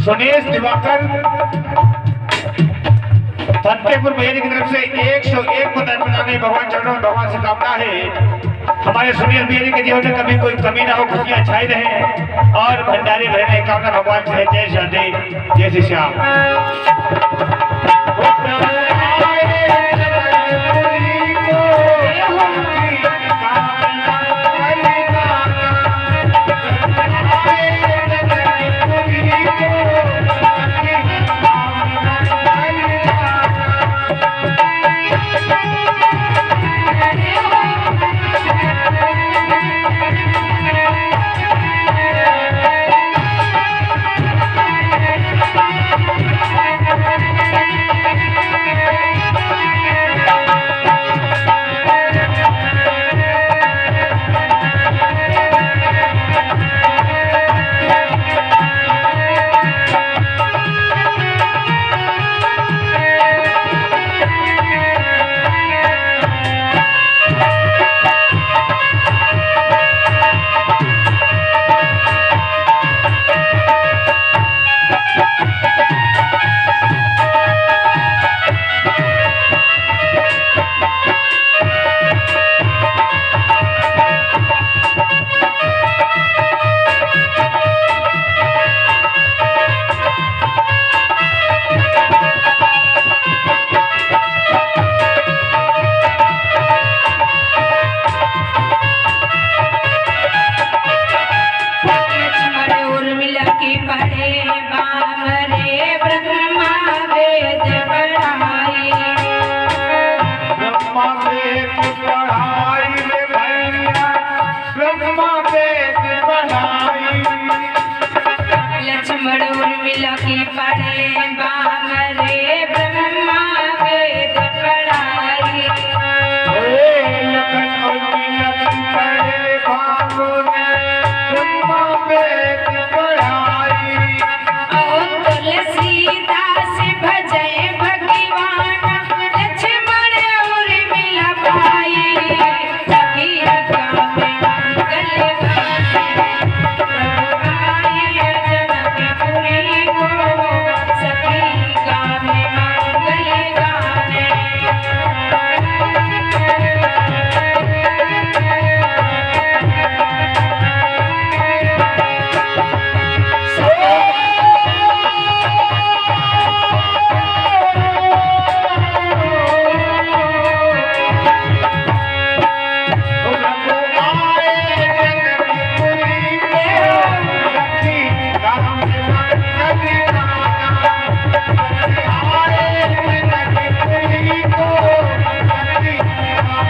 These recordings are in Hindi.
सुनेश दिवाकर फतेहपुर बहेरी की तरफ से 101 पदक बनाने भगवान चरणों में भगवान से कामना है हमारे सुनील बहेरी के जीवन में कभी कोई कमी ना हो, खुशियां छाई रहे और भंडारी रहने की कामना भगवान से है। जय श्री जय श्री श्याम। की पढ़े बामरे ब्रह्मा वेद पढ़ाई। लखन और मीना की पढ़े बामरे ब्रह्मा वेद पढ़ाई। और तुलसीदास भजय भगवान लक्ष्मण और मिला पाई। सखी काम मंगल गाए प्रभु आए जनकपुरी को। सखी काम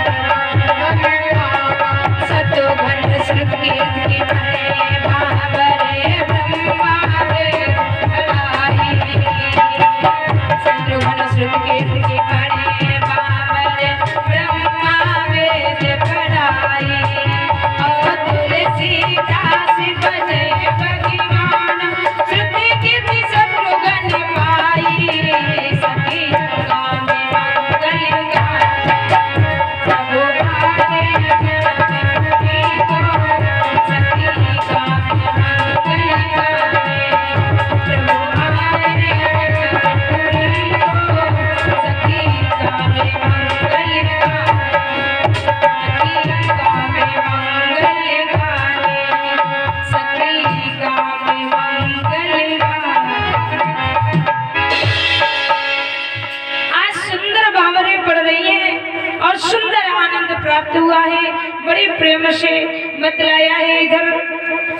मंगल गाए। सतोघन श्रुत कीर्त की पढ़े बाबरे ब्रह्मा वेद पढ़ाई। शत्रुघ्न श्रुत कीर्त की पढ़े बाबरे ब्रह्मा वेद पढ़ाई। और तुलसीदास भजय भगवान श्रुत कीर्ति शत्रुघ्न पाई। सखी काम मंगल गाए प्रभु आए जनकपुरी को। सखी काम मंगल गाए प्रभु आए जनकपुरी को। सखी काम मंगल गाए। सखी काम मंगल गाए। सखी काम मंगल गाए। आज सुंदर बावरे पड़ रही है और सुंदर आनंद प्राप्त हुआ है। बड़े प्रेम से बतलाया है। इधर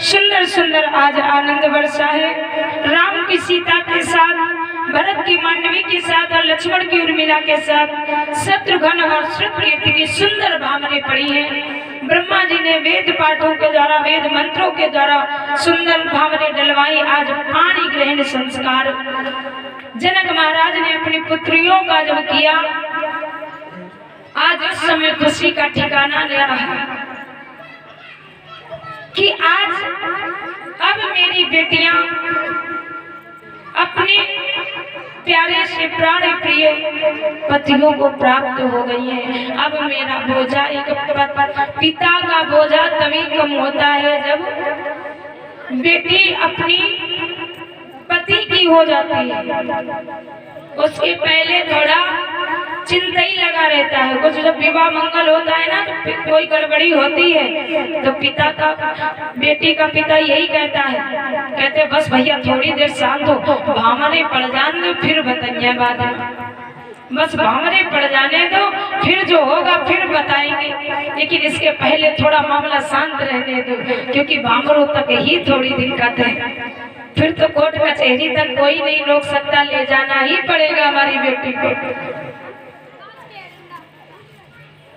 सुंदर सुंदर आज आनंद वर्षा है। राम की सीता के साथ, भरत की मांडवी के साथ और लक्ष्मण की उर्मिला के साथ शत्रुघ्न और श्रुतकीर्ति की सुंदर भावरें पड़ी हैं। ब्रह्मा जी ने वेद पाठों के द्वारा, वेद मंत्रों के द्वारा सुंदर भावरें डलवाई। आज पाणी ग्रहण संस्कार जनक महाराज ने अपनी पुत्रियों का जब किया, आज उस समय खुशी का ठिकाना नहीं रहा कि आज अब मेरी बेटियां अपने प्यारे से प्राण प्रिय पतियों को प्राप्त हो गई है। अब मेरा बोझा, एक पिता का बोझा तभी कम होता है जब बेटी अपनी पति की हो जाती है। उसके पहले थोड़ा चिंता ही लगा रहता है। कुछ जब विवाह मंगल होता है ना, तो कोई गड़बड़ी होती है तो पिता का, बेटी का पिता यही कहता है, कहते बस भैया थोड़ी देर शांत हो, भामरे पड़ जाने दो फिर बताइए बाद में। बस भामरे पड़ जाने दो, फिर जो होगा फिर बताएंगे, लेकिन इसके पहले थोड़ा मामला शांत रहने दो, क्योंकि भामरों तक ही थोड़ी दिक्कत है। फिर तो कोर्ट कचहरी तक कोई नहीं रोक सकता, ले जाना ही पड़ेगा हमारी बेटी को।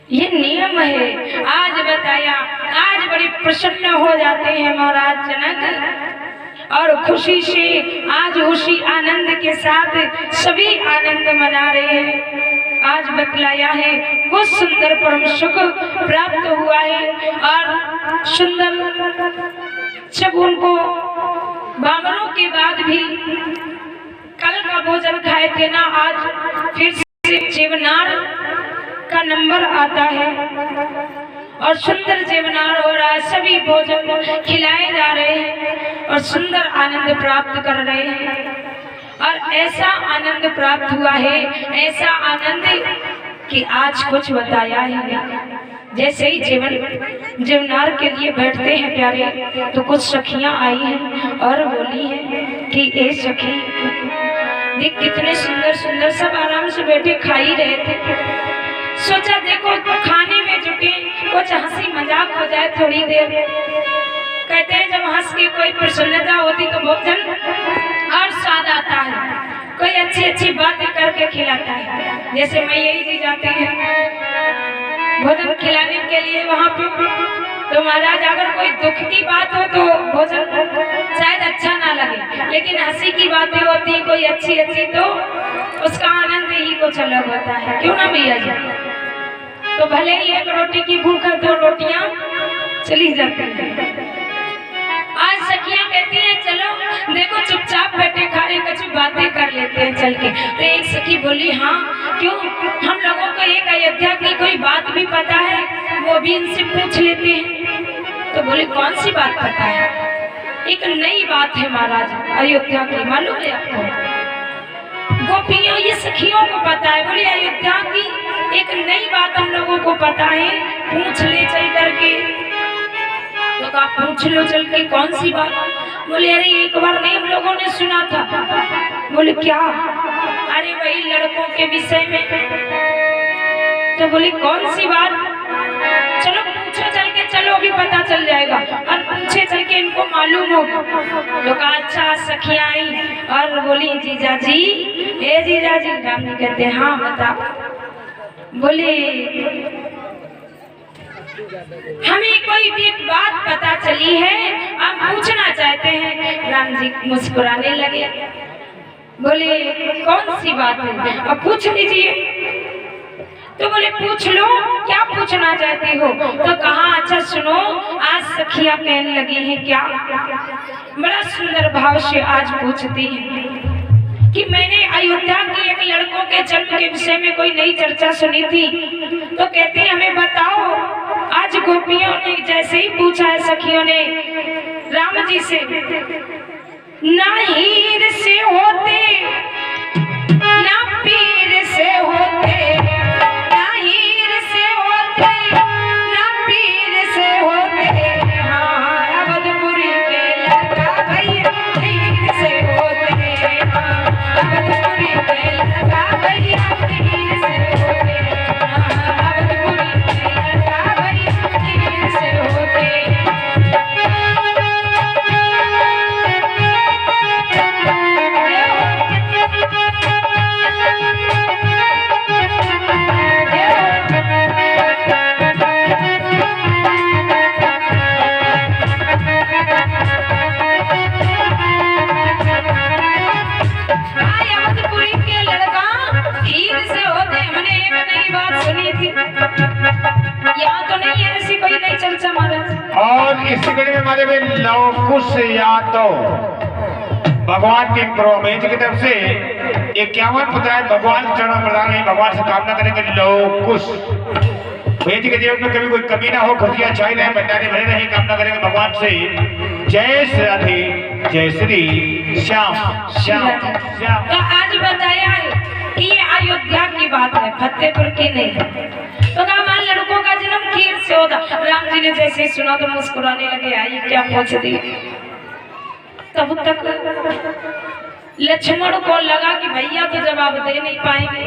ये नियम है। आज बताया, आज बड़ी प्रसन्न हो जाते हैं महाराज जनक और खुशी से आज उसी आनंद के साथ सभी आनंद मना रहे हैं। आज बतलाया है वो सुंदर परम सुख प्राप्त हुआ है। और सुंदर जब उनको बामरों के बाद भी कल का भोजन खाए थे ना, आज फिर से जीवनार का नंबर आता है और सुंदर जीवनार हो रहा है। सभी भोजन खिलाए जा रहे हैं और सुंदर आनंद प्राप्त कर रहे हैं। और ऐसा आनंद प्राप्त हुआ है, ऐसा आनंद कि आज कुछ बताया ही नहीं। जैसे ही जीवनार के लिए बैठते हैं प्यारे, तो कुछ सखियां आई हैं और बोली हैं कि ए सखी देख कितने सुंदर सुंदर, सब आराम से बैठे खा ही रहे थे। सोचा देखो खाने में जुटे, कुछ हंसी मजाक हो जाए थोड़ी देर। कहते हैं जब हंस के कोई प्रसन्नता होती तो भोजन और स्वाद आता है। कोई अच्छी अच्छी बातें करके खिलाता है। जैसे मैया जी जाते हैं भोजन खिलाने के लिए वहाँ पे, तो महाराज अगर कोई दुख की बात हो तो भोजन शायद अच्छा ना ना लगे, लेकिन हंसी की बातें होती है कोई अच्छी अच्छी तो उसका आनंद ही कुछ अलग होता है, क्यों ना भैया जी। तो भले ही एक रोटी की भूख है, 2 रोटियां चली जाती है। आज सखियां कहती हैं चलो देखो चुपचाप बैठे खाने कुछ बातें कर लेते हैं चल के। तो एक सखी बोली हाँ क्यों, हम लोगों को एक अयोध्या की कोई बात भी पता है, वो भी इनसे पूछ लेते हैं। तो बोले कौन सी बात पता है? एक नई बात है महाराज अयोध्या की, मालूम है आपको? गोपियों ये सखियों को पता है। बोले अयोध्या की एक नई बात हम लोगों को पता है, पूछ ले चल करके। तो आप पूछ लो चल के, कौन सी बात? बोले अरे एक बार नहीं हम लोगों ने सुना था। बोले क्या? अरे वही लड़कों के विषय में। तो बोले कौन सी बात? चलो पूछो चल के, चलो अभी पता चल जाएगा। और पूछे चल के इनको मालूम होगा। तो कहा अच्छा सखियां आई और बोली जीजा जी, हे जीजा जी। राम जी कहते हैं हाँ बता। बोले हमें कोई भी एक बात पता चली है, आप पूछना चाहते हैं। राम जी मुस्कुराने लगे। बोले कौन सी बात है? अब पूछ लीजिए। तो बोले पूछ लो, क्या पूछना चाहती हो? तो कहा अच्छा सुनो, आज सखियां कहने लगी हैं क्या, बड़ा सुंदर भाव से आज पूछती है कि मैंने अयोध्या के एक लड़कों के जन्म के विषय में कोई नई चर्चा सुनी थी। तो कहते हैं हमें बताओ। आज गोपियों ने जैसे ही पूछा है सखियों ने राम जी से, ना हीर से होते ना पीर से होते, ना हीर से होते ना पीर से होते, हाँ अवधपुरी के लड़का भैया हीर से होते, हाँ अवधपुरी के लड़का भैया हीर से होते, हाँ अवधपुरी के लड़का भैया हीर से होते। और इसी कड़ी में हमारे में लवकुश यादव भगवान के प्रोमेज की तरफ से 51 पुत्र भगवान के चरणों में प्रदान है। भगवान से कामना करेंगे लवकुश भेज के जीवन में कभी कोई कमी ना हो, खुशियां छाई रहे, भंडारे भरे रहे, कामना करेंगे भगवान से। जय श्री राधे, जय श्री श्याम श्याम श्याम। तो आज बताया है कि ये अयोध्या की बात है, फतेहपुर की नहीं है। तो हमारे लड़कों का जन्म खीर से होता। राम जी ने जैसे सुना तो मुस्कुराने लगे, आई क्या पूछ दी। तब तक लक्ष्मण को लगा कि भैया तो जवाब दे नहीं पाएंगे।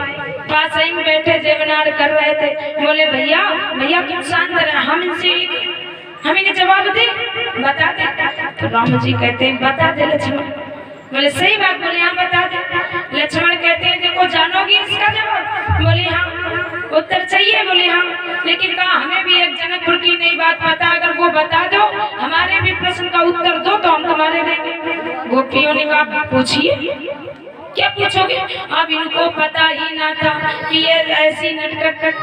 पास ही में बैठे जेवनार कर रहे थे। बोले भैया भैया क्यों शांत रहे, हम इनसे हम इन्हें जवाब दे, बता दे। तो राम जी कहते हैं बता दे लक्ष्मण। बोले सही बात, बोले हाँ बता दे। लक्ष्मण कहते हैं देखो जानोगी इसका जवाब? बोले हाँ। उत्तर चाहिए? बोले हाँ। लेकिन कहा हमें भी एक जनकपुर की नई बात पता, अगर वो बता दो हमारे भी प्रश्न का उत्तर दो तो हम तुम्हारे देंगे। गोपियों ने कहा पूछिए, क्या पूछोगे? अब इनको पता ही ना था कि ये ऐसी नटखट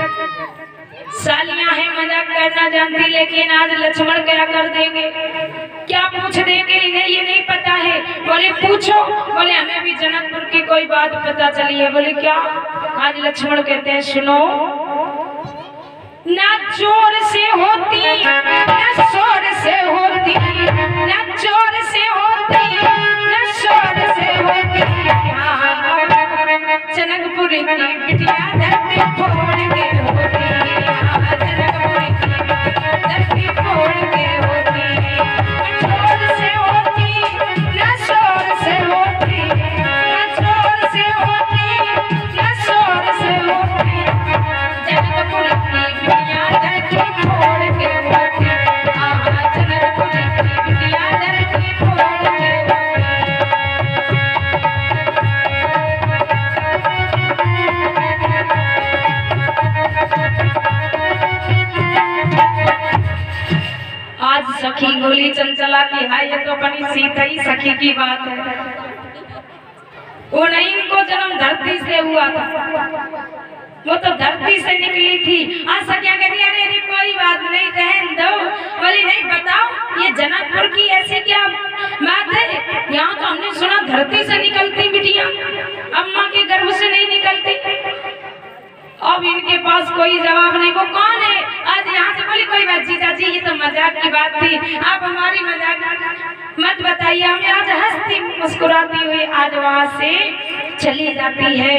सालियां हैं, मजाक करना जानती, लेकिन आज लक्ष्मण क्या कर देंगे, क्या पूछ देंगे, इन्हें ये नहीं पता है। बोले पूछो। बोले हमें भी जनकपुर की कोई बात पता चली है। बोले क्या? आज लक्ष्मण कहते हैं सुनो, ना जोर से होती ना शोर से होती, ना जोर से होती ना शोर से होती, जनकपुर की बिटिया धरती फोड़ के होती, जनकपुर की धरती फोड़ के होती, जोर से होती ना शोर से होती, ना जोर से होती ना शोर से होती, जनकपुर की बिटिया धरती फोड़ के होती, जनकपुर की बिटिया धरती फोड़ के होती। बोली चंचला की हाय ये तो अपनी सीता ही सखी की बात है, वो नहीं इनको जन्म धरती से हुआ था, वो तो धरती से निकली थी। आज सखिया कहती अरे अरे कोई बात नहीं रहने दो। बोली नहीं बताओ ये जनकपुर की ऐसी क्या बात है, यहाँ तो हमने सुना धरती से निकलती बिटिया अम्मा के गर्भ से नहीं निकलती। अब इनके पास कोई जवाब नहीं, वो कौन है आज यहाँ से। बोली कोई बात जीजा जी ये तो मजाक की बात थी, आप हमारी मजाक मत बताइए। हमें आज हंसती मुस्कुराती हुई आज वहाँ से चली जाती है।